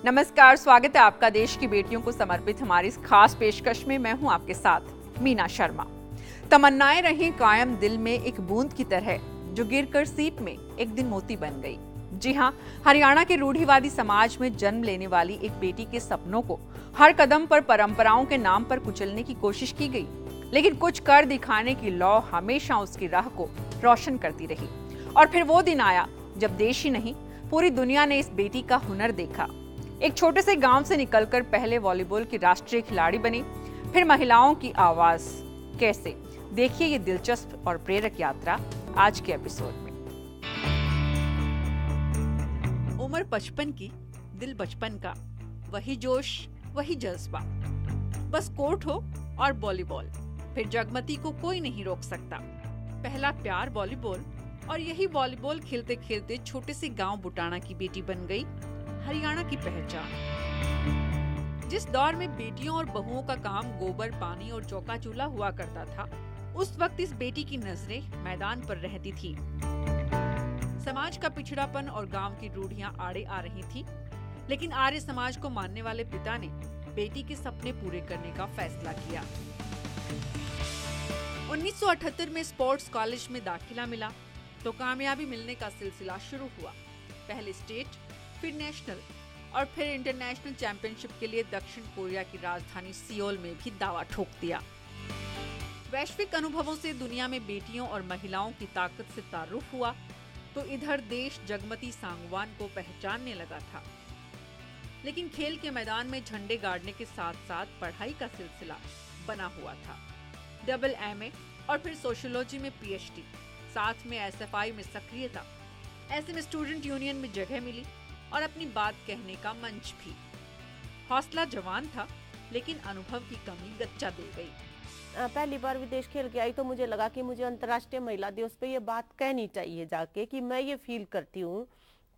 नमस्कार, स्वागत है आपका देश की बेटियों को समर्पित हमारी इस खास पेशकश में। मैं हूं आपके साथ मीना शर्मा। तमन्नाएं रहीं कायम दिल में एक बूंद की तरह, जो गिरकर सीप में एक दिन मोती बन गई। जी हां, हरियाणा के रूढ़िवादी समाज में जन्म लेने वाली एक बेटी के सपनों को हर कदम पर परंपराओं के नाम पर कुचलने की कोशिश की गई, लेकिन कुछ कर दिखाने की लौ हमेशा उसकी राह को रोशन करती रही। और फिर वो दिन आया जब देश ही नहीं, पूरी दुनिया ने इस बेटी का हुनर देखा। एक छोटे से गांव से निकलकर पहले वॉलीबॉल की राष्ट्रीय खिलाड़ी बनी, फिर महिलाओं की आवाज। कैसे? देखिए ये दिलचस्प और प्रेरक यात्रा आज के एपिसोड में। उम्र 55 की, दिल बचपन का, वही जोश, वही जज्बा। बस कोर्ट हो और वॉलीबॉल, फिर जगमती को कोई नहीं रोक सकता। पहला प्यार वॉलीबॉल, और यही वॉलीबॉल खेलते खेलते छोटे से गांव बुटाना की बेटी बन गई हरियाणा की पहचान। जिस दौर में बेटियों और बहुओं का काम गोबर, पानी और चौका चूल्हा हुआ करता था, उस वक्त इस बेटी की नजरें मैदान पर रहती थी। समाज का पिछड़ापन और गांव की रूढ़ियां आड़े आ रही थी, लेकिन आर्य समाज को मानने वाले पिता ने बेटी के सपने पूरे करने का फैसला किया। 1978 में स्पोर्ट्स कॉलेज में दाखिला मिला तो कामयाबी मिलने का सिलसिला शुरू हुआ। पहले स्टेट, फिर नेशनल और फिर इंटरनेशनल चैंपियनशिप के लिए दक्षिण कोरिया की राजधानी सियोल में भी दावा ठोक दिया। वैश्विक अनुभवों से दुनिया में बेटियों और महिलाओं की ताकत से तारुफ हुआ तो इधर देश जगमती सांगवान को पहचानने लगा था। लेकिन खेल के मैदान में झंडे गाड़ने के साथ साथ पढ़ाई का सिलसिला बना हुआ था। डबल MA और फिर सोशियोलॉजी में PhD, साथ में SFI में सक्रियता। ऐसे में स्टूडेंट यूनियन में जगह मिली और अपनी बात कहने का मंच भी। हौसला जवान था, लेकिन अनुभव की कमी गच्चा दे गई। पहली बार विदेश खेल के आई तो मुझे लगा कि मुझे अंतर्राष्ट्रीय महिला दिवस पे ये बात कहनी चाहिए जाके, कि मैं ये फील करती हूँ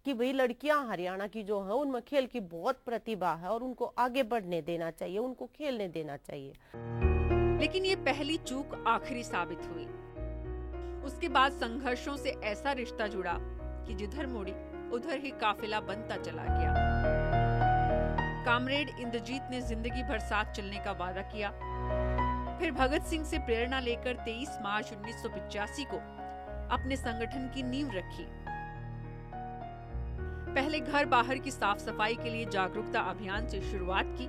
कि भाई लड़कियां हरियाणा की जो हैं उनमें खेल की बहुत प्रतिभा है और उनको आगे बढ़ने देना चाहिए, उनको खेलने देना चाहिए। लेकिन ये पहली चूक आखिरी साबित हुई। उसके बाद संघर्षों से ऐसा रिश्ता जुड़ा कि जिधर मुड़ी उधर ही काफिला बनता चला गया। कामरेड इंद्रजीत ने जिंदगी भर साथ चलने का वादा किया। फिर भगत सिंह से प्रेरणा लेकर 23 मार्च 1985 को अपने संगठन की नींव रखी। पहले घर बाहर की साफ सफाई के लिए जागरूकता अभियान से शुरुआत की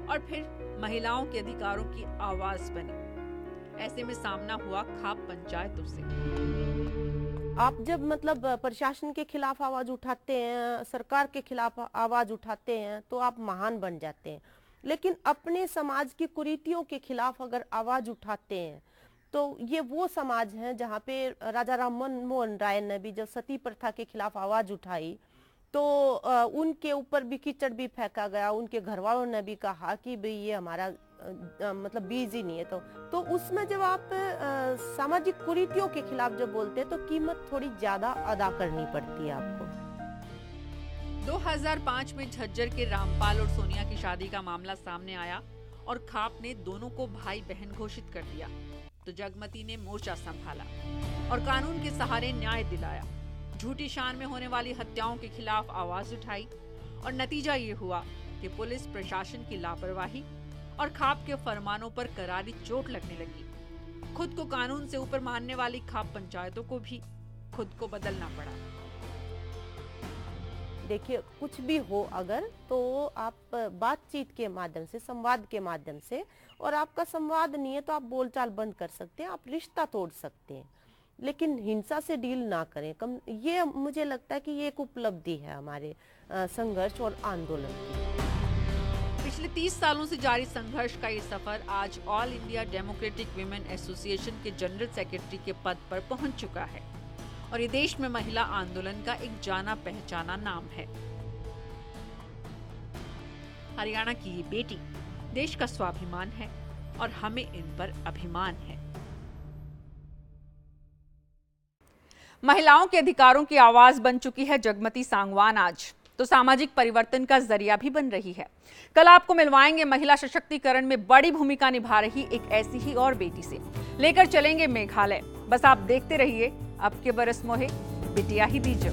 और फिर महिलाओं के अधिकारों की आवाज बनी। ऐसे में सामना हुआ खाप पंचायतों से। आप जब मतलब प्रशासन के खिलाफ आवाज उठाते हैं, सरकार के खिलाफ आवाज उठाते हैं तो आप महान बन जाते हैं। लेकिन अपने समाज की कुरीतियों के खिलाफ अगर आवाज उठाते हैं तो ये वो समाज है जहाँ पे राजा राम मोहन राय ने भी जब सती प्रथा के खिलाफ आवाज उठाई तो उनके ऊपर भी कीचड़ भी फेंका गया। उनके घर वालों ने भी कहा कि भाई ये हमारा मतलब बीज ही नहीं है। तो उसमें जब आप सामाजिक कुरीतियों के खिलाफ जब बोलते हैं तो कीमत थोड़ी ज्यादा अदा करनी पड़ती है आपको। 2005 में झज्जर के रामपाल और सोनिया की शादी का मामला सामने आया और खाप ने दोनों को भाई बहन घोषित कर दिया तो जगमती ने मोर्चा संभाला और कानून के सहारे न्याय दिलाया। झूठी शान में होने वाली हत्याओं के खिलाफ आवाज उठाई और नतीजा ये हुआ कि पुलिस प्रशासन की लापरवाही और खाप के फरमानों पर करारी चोट लगने लगी। खुद को कानून से ऊपर मानने वाली खाप पंचायतों को भी खुद को बदलना पड़ा। देखिए, कुछ भी हो अगर तो आप बातचीत के माध्यम से, संवाद के माध्यम से, और आपका संवाद नहीं है तो आप बोलचाल बंद कर सकते हैं, आप रिश्ता तोड़ सकते हैं, लेकिन हिंसा से डील ना करें। ये मुझे लगता है कि ये एक उपलब्धि है हमारे संघर्ष और आंदोलन की। पिछले 30 सालों से जारी संघर्ष का ये सफर आज all India democratic women association के जनरल सेक्रेटरी के पद पर पहुंच चुका है और ये देश में महिला आंदोलन का एक जाना पहचाना नाम है। हरियाणा की ये बेटी देश का स्वाभिमान है और हमें इन पर अभिमान है। महिलाओं के अधिकारों की आवाज बन चुकी है जगमती सांगवान आज तो सामाजिक परिवर्तन का जरिया भी बन रही है। कल आपको मिलवाएंगे महिला सशक्तिकरण में बड़ी भूमिका निभा रही एक ऐसी ही और बेटी से। लेकर चलेंगे मेघालय। बस आप देखते रहिए अब के बरस मोहे बिटिया ही दीजो।